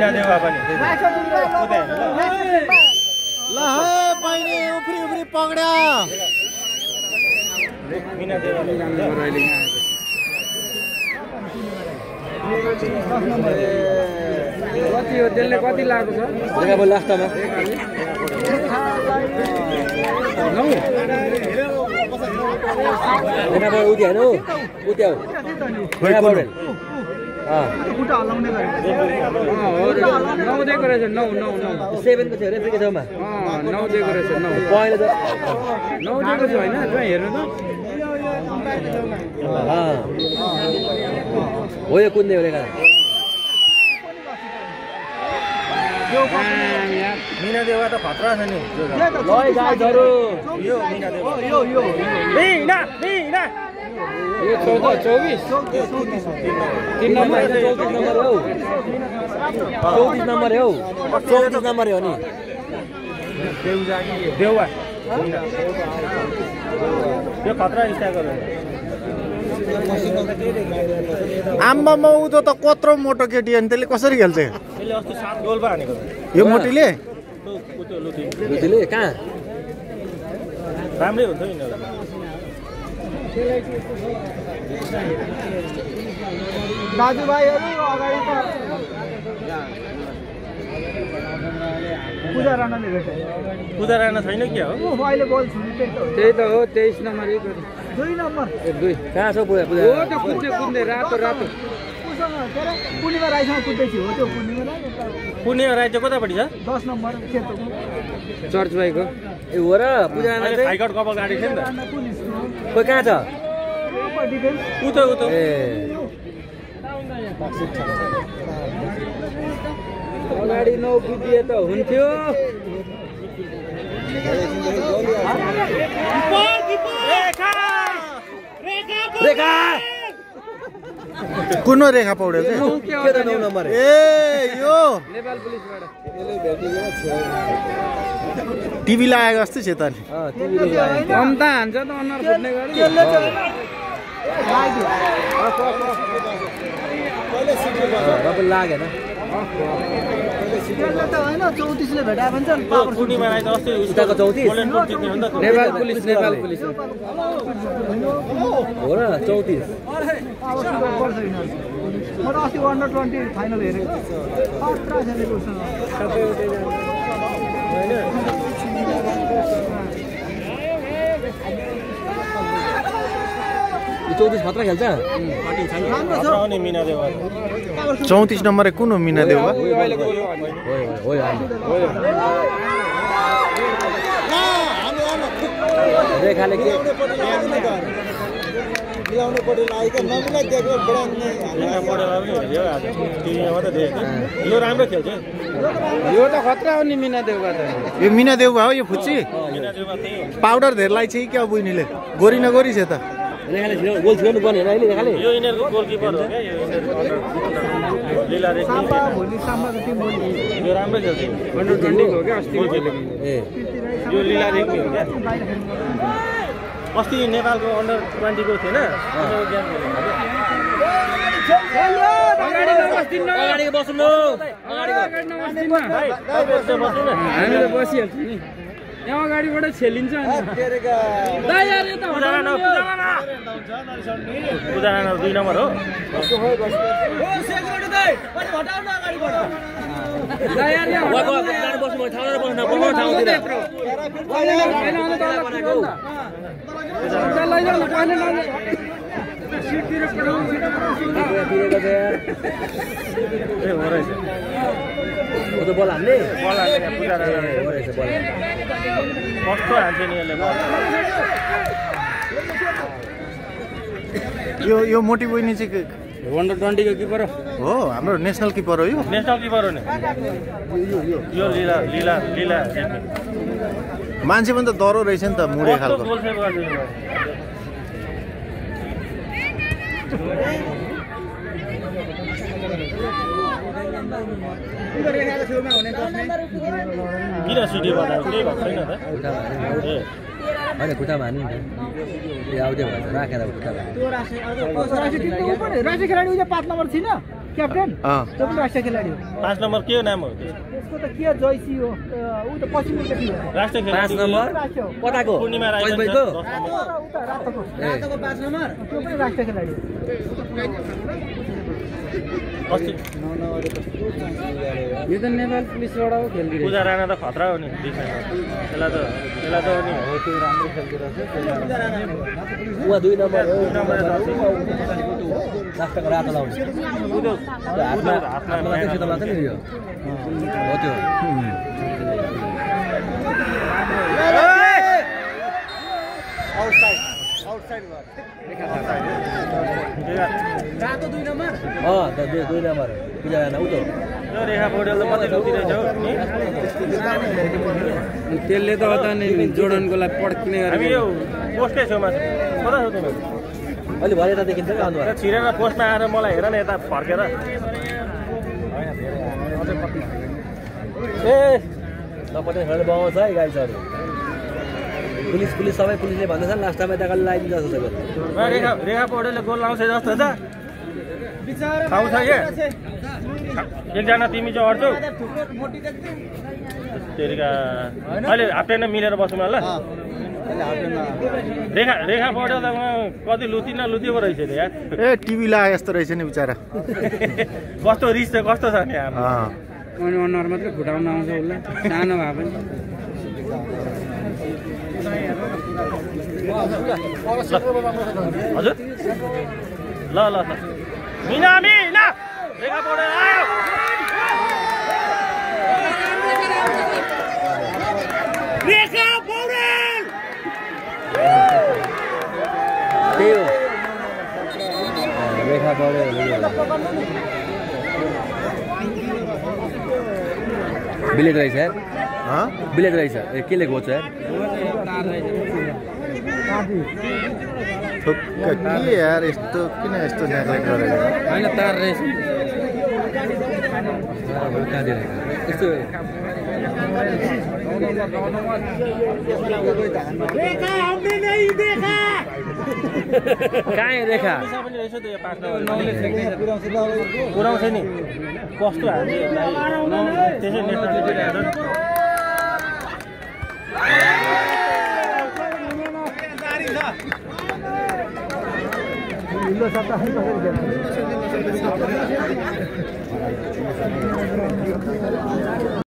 मिना देवा पनि ल हे बहिनी उफ्री उफ्री पक्ड्या मिना देवा कति हो त्यसले कति लागेको छ देखा लास्टमा 9 देखा उति हैन उति हो खोइ परे उटा हलाउने गरे हो 9 दिएको रहेछ 9 7 को छ रे फेरि छमा 9 दिएको रहेछ 9 पहिले त 9 दिएको छ हैन त्यहाँ हेर्नु त हो यो कुन्ने हो रेखा मिना देवा त खतरा छ नि लय गाइजहरु यो मिना देवा यो मिना यो 14 24 3 नम्बर 34 नम्बर हो 34 नम्बर हो 34 नम्बर हो नि देवा यो खतरा स्टाइल गर्छ आम्बामा उ त कत्रो मोटो केटी अनि त्यसले कसरी खेल्छ यसले अस्ति 7 गोल पो हानेको यो मोटीले लुतिले कहाँ राम्रै हुन्छ नि दाजुभाइहरु अगाडि त पूजा राणाले भेटे पूजा राणा छैन के हो अहिले बल छुट्टै त्यही त हो 23 नम्बर 2 नम्बर 2 कहाँ छ पूजा हो त्यो कुद्ने रातो पूर्णिमा राईसँग कुद्दैछु हो त्यो पूर्णिमा राई चाहिँ कतापट्टि छ 10 नम्बर खेतको चर्च भाइको ए हो र पूजा राणा चाहिँ हाइकोर्ट कपाल गाडी छ नि त खोइ कहाँ छ उतो ए अगाडि 9 कुदिए त हुन्थ्यो रेखा कुन रेखा पौड्यो के त 9 नम्बर ए यो नेपाल पुलिसबाट टिभी लागेको जस्तै छ त नि टिभी लागेको कम्ता हान्छ त अनुहार फुट्ने गरी डबल लागेन त हैन 34 ले भेटाए भन्छ पूर्णिमा राई त अस्ति उताको 34 नेपाल पुलिस हो र 34 म त अस्ति अन्डर 20 फाइनल हेरेको खतरा छ नि कोसँग सबै यो 34 खतरा खेल्छ 34 नम्बर कुन हो मिना देवा रेखाले के ल्याउनु पर्यो लाइक नमिलाई दिएको बढाउने यो राम्रो खेल्छ यो त खतरा हो नि मिना देउवा त यो मिना देउवा हो यो फुच्ची पाउडर धेरलाई चाहिँ क्या बुइनीले गोरी नगोरी छ त रेखाले गोल छिराउनु पर्ने हैन अहिले रेखाले यो इनरको गोलकिपर हो के यो लीला रेखा भोलि साम्बाको टिम भोलि यो राम्रो खेल्छ अन्डर 20 हो के अस्ति खेलेको ए यो लीला रेखा हो के अस्ति नेपालको अन्डर 20 को थिएन अगाडि बस्नु हामी त बसिहाल्छौँ नि यहाँ अगाडिबाट छेलिन्छ पूजा राणा 2 नम्बर हो बल हान्ने पूजा राणा कस्तो हान्छ नि यसले यो मोटी बहिनी चाहिँ अन्डर 20 को किपर हो हाम्रो नेशनल किपर हो यो नेशनल किपर हो नि यो लीला मान्छे पनि त डरो रहेछ नि त मुडे खालको किन सिटी बनाएको केही भएको छैन त होइन खुट्टामा हान्नु नि त आउँदै भन्छ राखेर खुट्टामा राष्ट्रिय खेलाडी उयो 5 नम्बर थिएन क्याप्टेन त्यो पनि राष्ट्रिय खेलाडी हो 5 नम्बर के नाम हो त्यसको त के जयसी हो उ त पश्चिमको थियो राष्ट्रिय खेलाडी 5 नम्बर कताको पूर्णिमा राई कहिलेको रातोको 5 नम्बर त्यो पनि राष्ट्रिय खेलाडी हो अस्ति यो त नेपाल पुलिसबाट हो खेल्दिरहेको पूजा राणा त खतरा हो नि त्यसलाई त नि हो त्यो राम्रो खेल्दिरहेछ उहाँ 2 नम्बर हो राष्ट्रको रातो लाउने हातमा सेतो लाग्छ नि यो हो त्यो रातो 2 नम्बर त 2 नम्बर पूजा राणा उ त यो रेखा पौडेल त मात्रै लुटिरहेछ हो नि त्यसले त अता नि जोर्डनको लागि पड्किने हामी यो पोस्टकै छेउमा कता छौ तिमी अलि भरे त देखिन्छ नि अनुहार छिरेर पोस्टमा आएर मलाई हेर न यता फर्केर ए नपटे खेल्ने बाउछ है गाइजहरु पुलिस सबै पुलिसले भन्दैछन् लास्ट टाइम यता कहिले लाइदिन्छ जस्तो छ रेखा पौडेलले गोल लाउँछ जस्तो छ थाहा छ के एकजना तिमी चाहिँ अड्छौ तेरिका अहिले हाफ्टेन मिलेर बसौँ ल रेखा पौडेल त कति लुति नलुतिएको रहेछ नि यार ए टिभी लाए जस्तो रहेछ नि बिचारा कस्तो रिस चाहिँ कस्तो छ नि अनुहार मात्रै फुटाउन आउँछ उसलाई सानो भए पनि हजुर ल मिना रेखा पौडेल आयो रेखा पौडेल त्यही हो रेखा पौडेल बिलेट रहेछ यार बिलेट रहेछ के लेखेको छ यार के यार यस्तो किन यस्तो नेग्लेक्ट गरेको होइन तार रहेछ यस्तो कहाँ रेखा पनि रहेछ त यो 5 पुऱ्याउँछ नि कस्तो हाल्छ त्यसै नेसनल